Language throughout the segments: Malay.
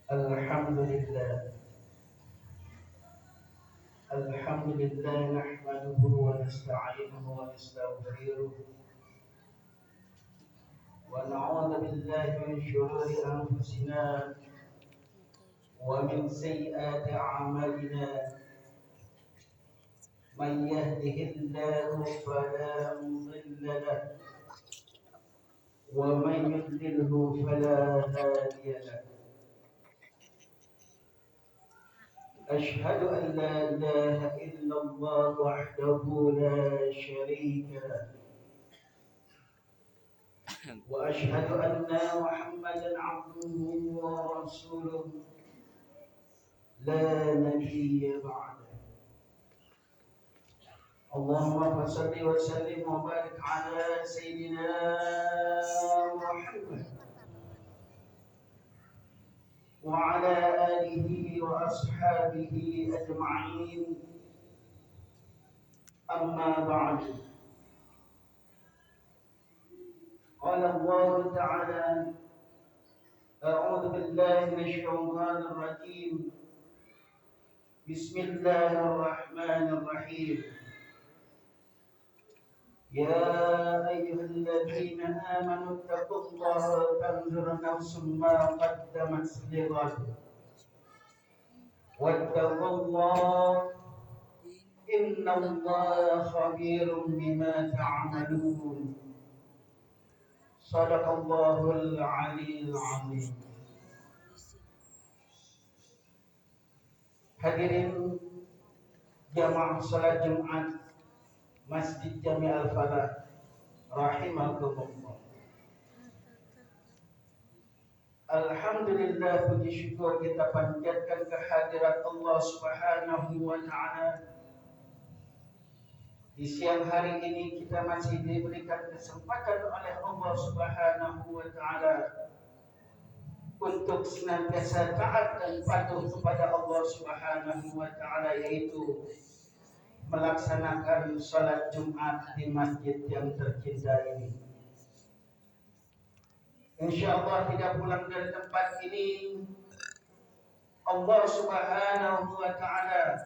الحمد لله نحمده ونستعينه ونستغفره ونعوذ بالله من شرور أنفسنا ومن سيئات أعمالنا من يهده الله فلا مضل له ومن يضلله فلا هادي له. أشهد أن لا إله إلا الله وحده لا شريك له وأشهد أن محمدا عبده ورسوله لا نبي بعده. اللهم صل وسلم وبارك على سيدنا محمد وعلى آله وأصحابه أجمعين. أما بعد، قال الله تعالى: أعوذ بالله من الشيطان الرجيم. بسم الله الرحمن الرحيم. يا أيها الذين آمنوا اتقوا الله وتنظر نفس ما قدمت لغد واتقوا الله إن الله خبير بما تعملون. صدق الله العلي العظيم. Hadirin jamaah salat Jumat Masjid Jami Al-Falah rahimakumullah. Alhamdulillah, puji syukur kita panjatkan kehadirat Allah Subhanahu wa taala. Di siang hari ini kita masih diberikan kesempatan oleh Allah Subhanahu wa taala untuk senantiasa taat dan patuh kepada Allah Subhanahu wa taala, yaitu melaksanakan salat Jumat di masjid yang tercinta ini. Insyaallah tidak pulang dari tempat ini Allah Subhanahu wa taala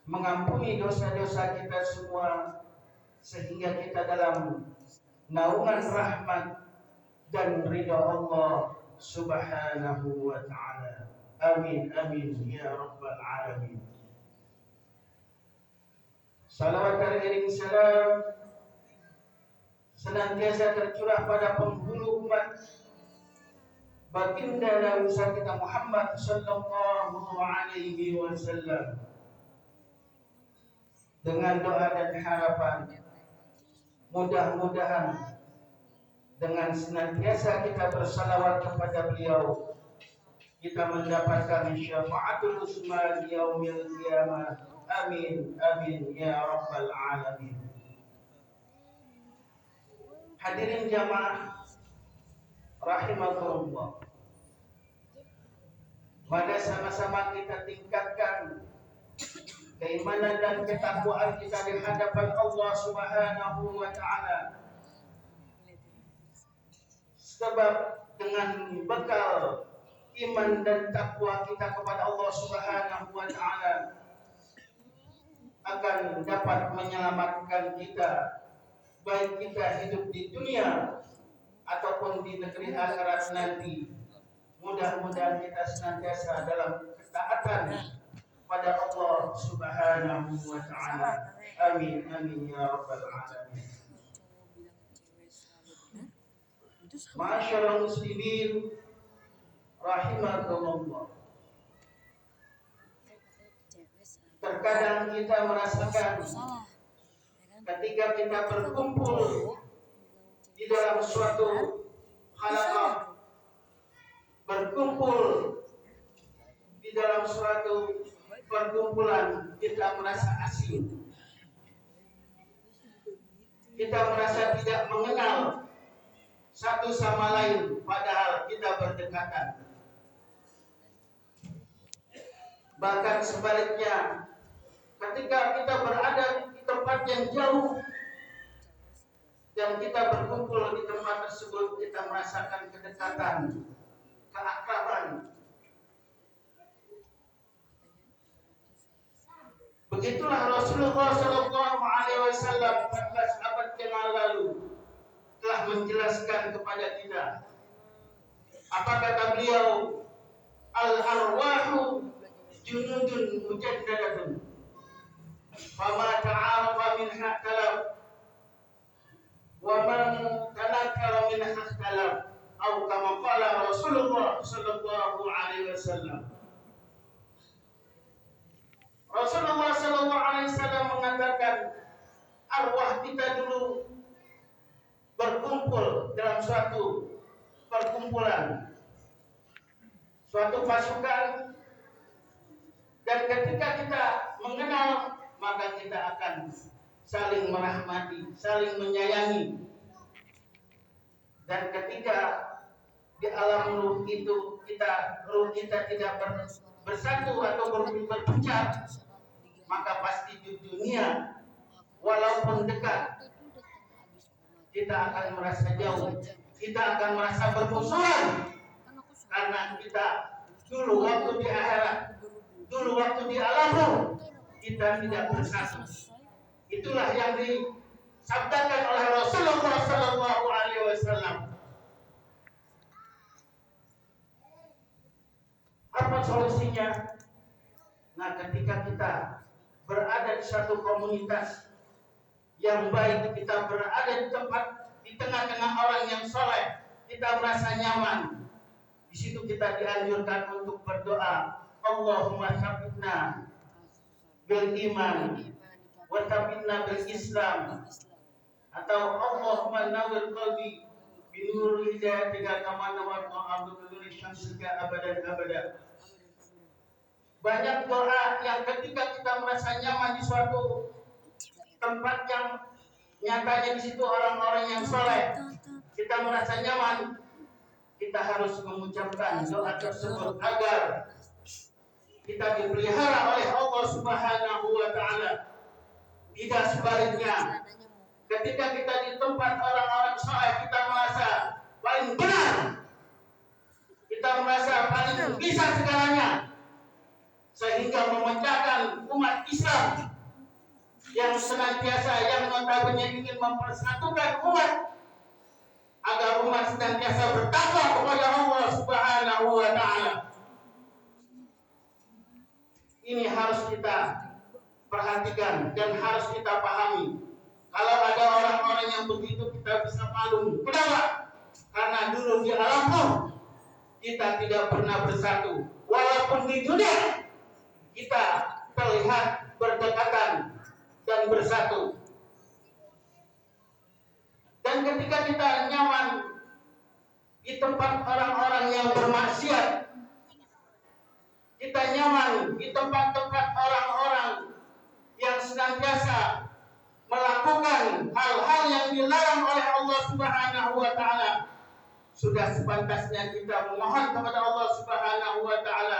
mengampuni dosa-dosa kita semua, sehingga kita dalam naungan rahmat dan ridha Allah Subhanahu wa ta'ala. Amin amin ya rabbal alamin. Salawat dan iring salam senantiasa tercurah pada penghulu umat baginda Nabi kita Muhammad sallallahu alaihi wasallam, dengan doa dan harapan mudah-mudahan dengan senantiasa kita bersalawat kepada beliau, kita mendapatkan syafaatul uzma di yaumil qiyamah. Amin amin ya rabbal alamin. Hadirin jamaah rahimakumullah, mari sama-sama kita tingkatkan keimanan dan ketakwaan kita di hadapan Allah Subhanahu wa taala. Sebab dengan bekal iman dan takwa kita kepada Allah Subhanahu wa taala akan dapat menyelamatkan kita, baik kita hidup di dunia ataupun di negeri akhirat nanti. Mudah-mudahan kita senantiasa dalam ketaatan pada Allah Subhanahu wa taala. Amin amin ya rabbal alamin. Ma'asyiral muslimin rahimakumullah. Terkadang kita merasakan ketika kita berkumpul di dalam suatu halaqah, berkumpul di dalam suatu perkumpulan, kita merasa asing, kita merasa tidak mengenal satu sama lain, padahal kita berdekatan. Bahkan sebaliknya, ketika kita berada di tempat yang jauh dan kita berkumpul di tempat tersebut, kita merasakan kedekatan, keakraban, Begitulah Rasulullah Shallallahu Alaihi Wasallam 14 abad yang lalu telah menjelaskan kepada kita. Apa kata beliau? Al arwahu junudun mujaddadatun. Fama ta'arafa minha talaf wa man tanakara minha talaf. Atau kama qala Rasulullah Shallallahu Alaihi Wasallam. Rasulullah Shallallahu Alaihi Wasallam mengatakan arwah kita dulu berkumpul dalam suatu perkumpulan, suatu pasukan, dan ketika kita mengenal maka kita akan saling merahmati, saling menyayangi, dan ketika di alam ruh itu ruh kita tidak bersatu atau berpencar, maka pasti di dunia walaupun dekat kita akan merasa jauh, kita akan merasa bermusuhan, karena kita dulu waktu di akhirat, dulu waktu di alam ruh kita tidak bersatu. Itulah yang disabdakan oleh Rasulullah Sallallahu Alaihi Wasallam. Apa solusinya? Nah, ketika kita berada di satu komunitas yang baik, kita berada di tengah-tengah orang yang soleh, kita merasa nyaman. Di situ kita dianjurkan untuk berdoa, Allahumma tsabbitna bil iman wa tsabbitna bil Islam, atau Allahumma nawwir qalbi bi nuril hidayatika kama nawwarta abdu bi syamsika abadan abada. Banyak doa yang ketika kita merasa nyaman di suatu tempat yang nyatanya di situ orang-orang yang soleh, kita merasa nyaman, kita harus mengucapkan doa tersebut agar kita dipelihara oleh Allah Subhanahu wa Ta'ala. Tidak sebaliknya, ketika kita di tempat orang-orang soleh, kita merasa paling benar, kita merasa paling bisa segalanya, sehingga memecahkan umat Islam yang senantiasa, yang notabene ingin mempersatukan umat agar umat senantiasa bertakwa kepada Allah Subhanahu wa Ta'ala. Ini harus kita perhatikan dan harus kita pahami. Kalau ada orang-orang yang begitu, kita bisa maklum. Kenapa? Karena dulu di alam ruh kita tidak pernah bersatu. Walaupun di dunia kita terlihat berdekatan dan bersatu. Dan ketika kita nyaman di tempat orang-orang yang bermaksiat, kita nyaman di tempat-tempat orang-orang yang senantiasa melakukan hal-hal yang dilarang oleh Allah Subhanahu wa Ta'ala, sudah sepantasnya kita memohon kepada Allah Subhanahu wa Ta'ala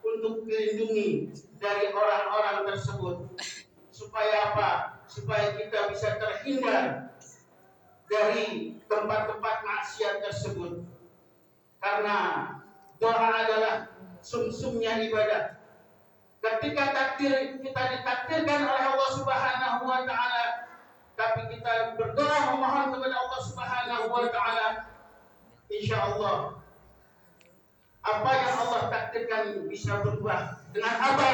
untuk dilindungi dari orang-orang tersebut. Supaya apa? Supaya kita bisa terhindar dari tempat-tempat maksiat tersebut. Karena doa adalah sumsumnya ibadah. Ketika kita ditakdirkan oleh Allah Subhanahu wa Ta'ala, tapi kita berdoa memohon kepada Allah Subhanahu wa Ta'ala, insya Allah apa yang Allah takdirkan bisa berubah. Dengan apa?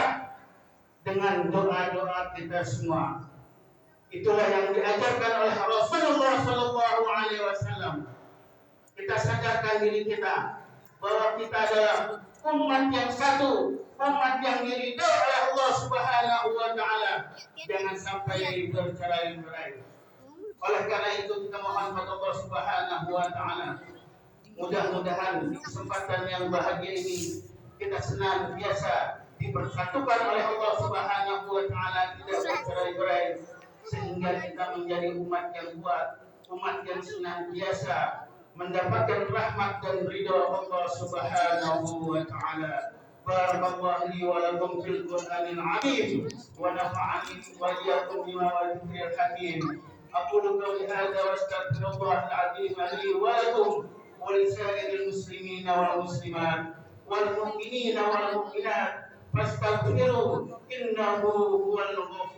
Dengan doa-doa kita semua. Itulah yang diajarkan oleh Rasulullah Sallallahu Alaihi Wasallam. Kita sadarkan diri kita bahwa kita adalah umat yang satu, umat yang diridhoi oleh Allah Subhanahu wa Ta'ala. Jangan sampai bercerai-berai. Oleh karena itu kita mohon kepada Allah Subhanahu wa Ta'ala, mudah-mudahan di kesempatan yang bahagia ini kita senantiasa dipersatukan oleh Allah Subhanahu wa Ta'ala, tidak bercerai-berai, sehingga kita menjadi umat yang kuat, umat yang senantiasa mendapatkan rahmat dan ridha Allah Subhanahu wa Ta'ala. Barakallahu li wa lakum fil Qur'anil 'azim wa nafa'ani wa iyyakum bima wa dhikril hakim. Aqulu qawli hadza wa astaghfirullahal 'azim li wa lakum wa li sa'iril muslimina wal muslimat wal mu'minina wal mu'minat fastaghfiru innahu huwal ghafurur